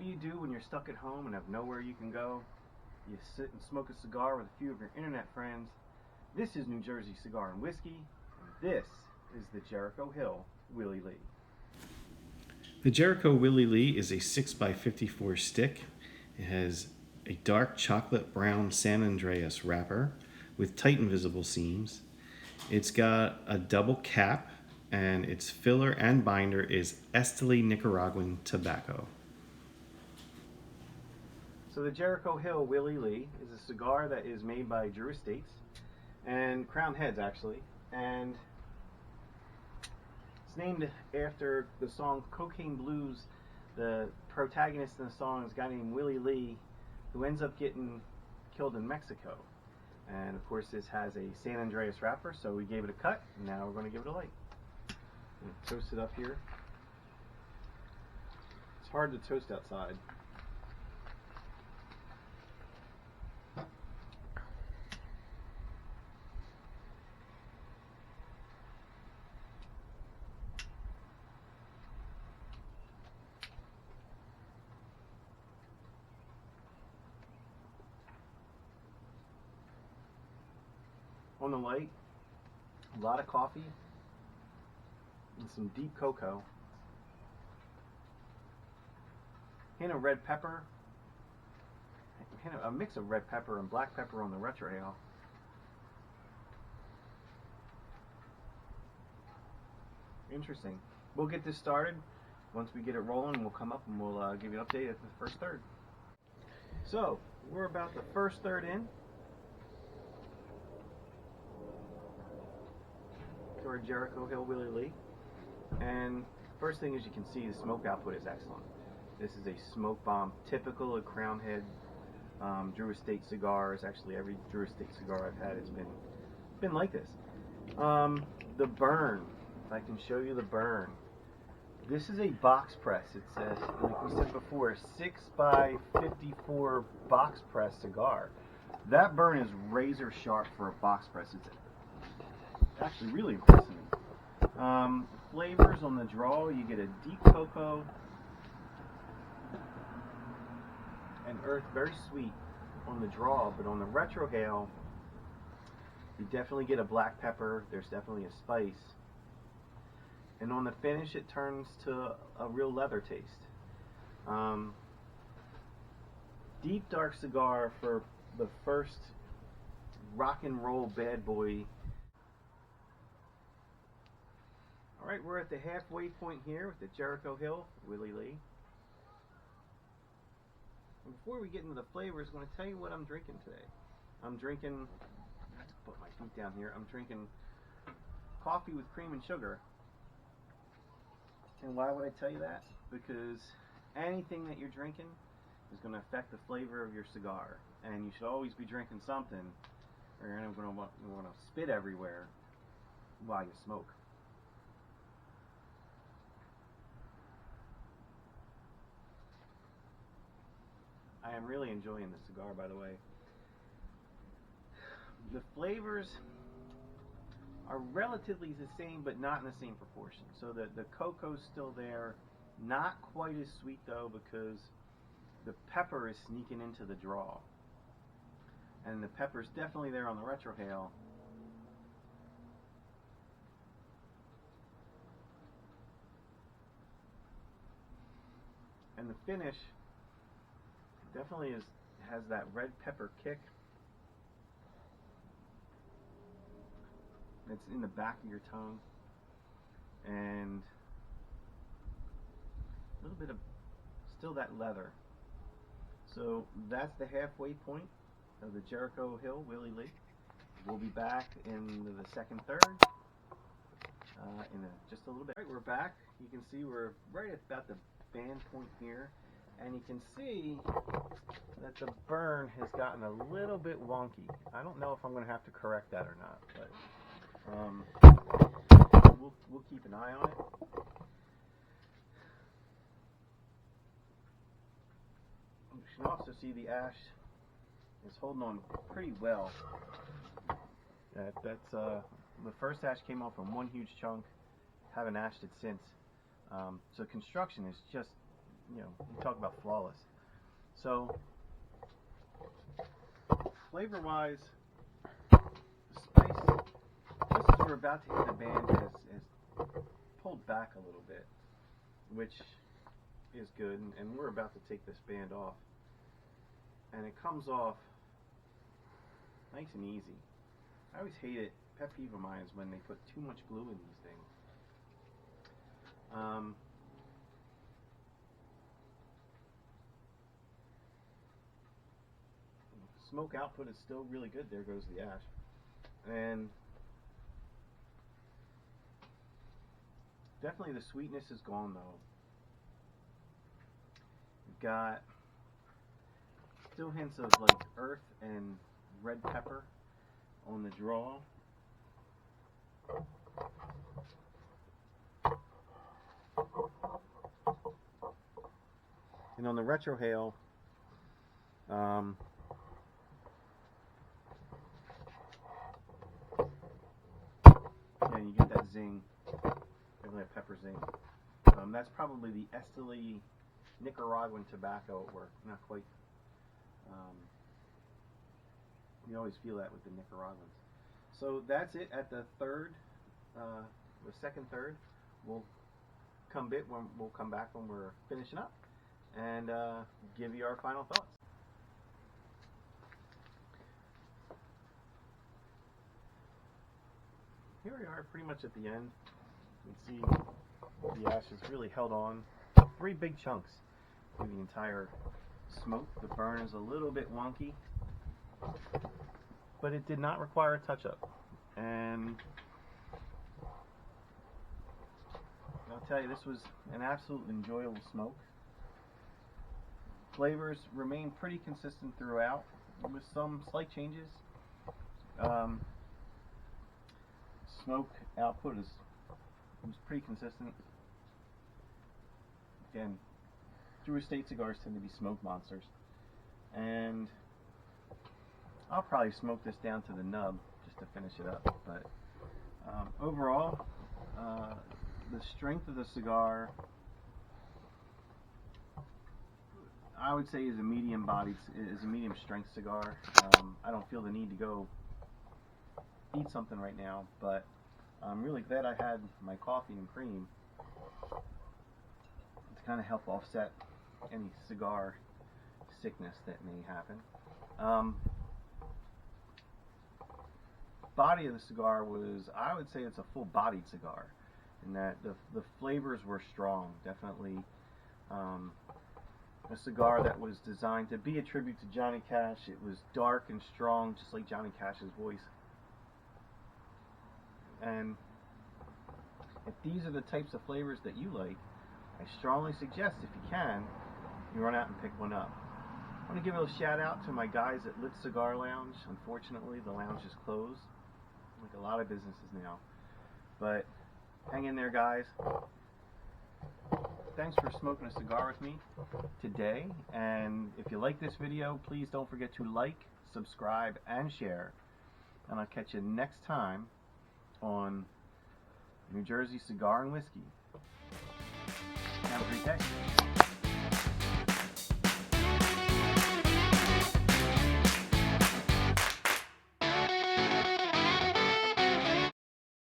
do you do when you're stuck at home and have nowhere you can go? You sit and smoke a cigar with a few of your internet friends. This is New Jersey Cigar and Whiskey, and this is the Jericho Hill Willy Lee. The Jericho Willy Lee is a 6x54 stick. It has a dark chocolate brown San Andreas wrapper with tight and visible seams. It's got a double cap, and its filler and binder is Esteli Nicaraguan tobacco. So the Jericho Hill Willy Lee is a cigar that is made by Drew Estates and Crown Heads, actually, and it's named after the song Cocaine Blues. The protagonist in the song is a guy named Willy Lee, who ends up getting killed in Mexico. And of course this has a San Andreas wrapper, so we gave it a cut, and now we're going to give it a light. Toast it up here. It's hard to toast outside. On the light, a lot of coffee and some deep cocoa, hint of red pepper, a mix of red pepper and black pepper on the retrohale. Interesting. We'll get this started. Once we get it rolling, we'll come up and we'll give you an update at the first third. So we're about the first third in to our Jericho Hill Willy Lee, and first thing, as you can see, the smoke output is excellent. This is a smoke bomb, typical of Crown Head Drew Estate cigars. Actually, every Drew Estate cigar I've had has been like this. The burn, if I can show you the burn. This is a box press. It's a, like we said before, 6x54 box press cigar. That burn is razor sharp for a box press. It's actually really impressive. Flavors on the draw, you get a deep cocoa and earth, very sweet on the draw, but on the retrohale you definitely get a black pepper. There's definitely a spice, and on the finish it turns to a real leather taste. Deep dark cigar for the first rock and roll bad boy. Alright, we're at the halfway point here with the Jericho Hill Willy Lee. And before we get into the flavors, I'm going to tell you what I'm drinking today. I'm drinking, let's put my feet down here, I'm drinking coffee with cream and sugar. And why would I tell you that? Because anything that you're drinking is going to affect the flavor of your cigar. And you should always be drinking something, or you're going to want to spit everywhere while you smoke. I am really enjoying this cigar, by the way. The flavors are relatively the same, but not in the same proportion. So the cocoa's still there, not quite as sweet though, because the pepper is sneaking into the draw. And the pepper's definitely there on the retrohale. And the finish definitely has that red pepper kick. It's in the back of your tongue, and a little bit of still that leather. So that's the halfway point of the Jericho Hill Willy Lee. We'll be back in the second third in just a little bit. All right, we're back. You can see we're right at about the band point here. And you can see that the burn has gotten a little bit wonky. I don't know if I'm going to have to correct that or not, but we'll keep an eye on it. You can also see the ash is holding on pretty well. That's the first ash came off in one huge chunk. Haven't ashed it since. So construction is just you talk about flawless. So, flavor-wise, the spice, just as we're about to hit the band, has pulled back a little bit, which is good, and we're about to take this band off, and it comes off nice and easy. I always hate it. Pet peeve of mine is when they put too much glue in these things. Smoke output is still really good. There goes the ash. And definitely the sweetness is gone though. We've got still hints of like earth and red pepper on the draw. And on the retrohale, yeah, you get that zing, definitely a pepper zing. That's probably the Esteli Nicaraguan tobacco, or not quite. You always feel that with the Nicaraguans. So that's it at the third, the second third. We'll come back when we're finishing up and give you our final thoughts. Here we are, pretty much at the end. You can see the ash has really held on. 3 big chunks through the entire smoke. The burn is a little bit wonky, but it did not require a touch-up. And I'll tell you, this was an absolutely enjoyable smoke. Flavors remain pretty consistent throughout, with some slight changes. Smoke output was pretty consistent. Again, Drew Estate cigars tend to be smoke monsters, and I'll probably smoke this down to the nub just to finish it up. But overall, the strength of the cigar, I would say, is a medium strength cigar. I don't feel the need to go eat something right now, but I'm really glad I had my coffee and cream to kind of help offset any cigar sickness that may happen. Body of the cigar was, I would say it's a full-bodied cigar, in that the flavors were strong. Definitely a cigar that was designed to be a tribute to Johnny Cash. It was dark and strong, just like Johnny Cash's voice. And if these are the types of flavors that you like, I strongly suggest, if you can, you run out and pick one up. I want to give a little shout out to my guys at Lit Cigar Lounge. Unfortunately, the lounge is closed, like a lot of businesses now. But hang in there, guys. Thanks for smoking a cigar with me today. And if you like this video, please don't forget to like, subscribe, and share. And I'll catch you next time on New Jersey Cigar and Whiskey. Have a great day.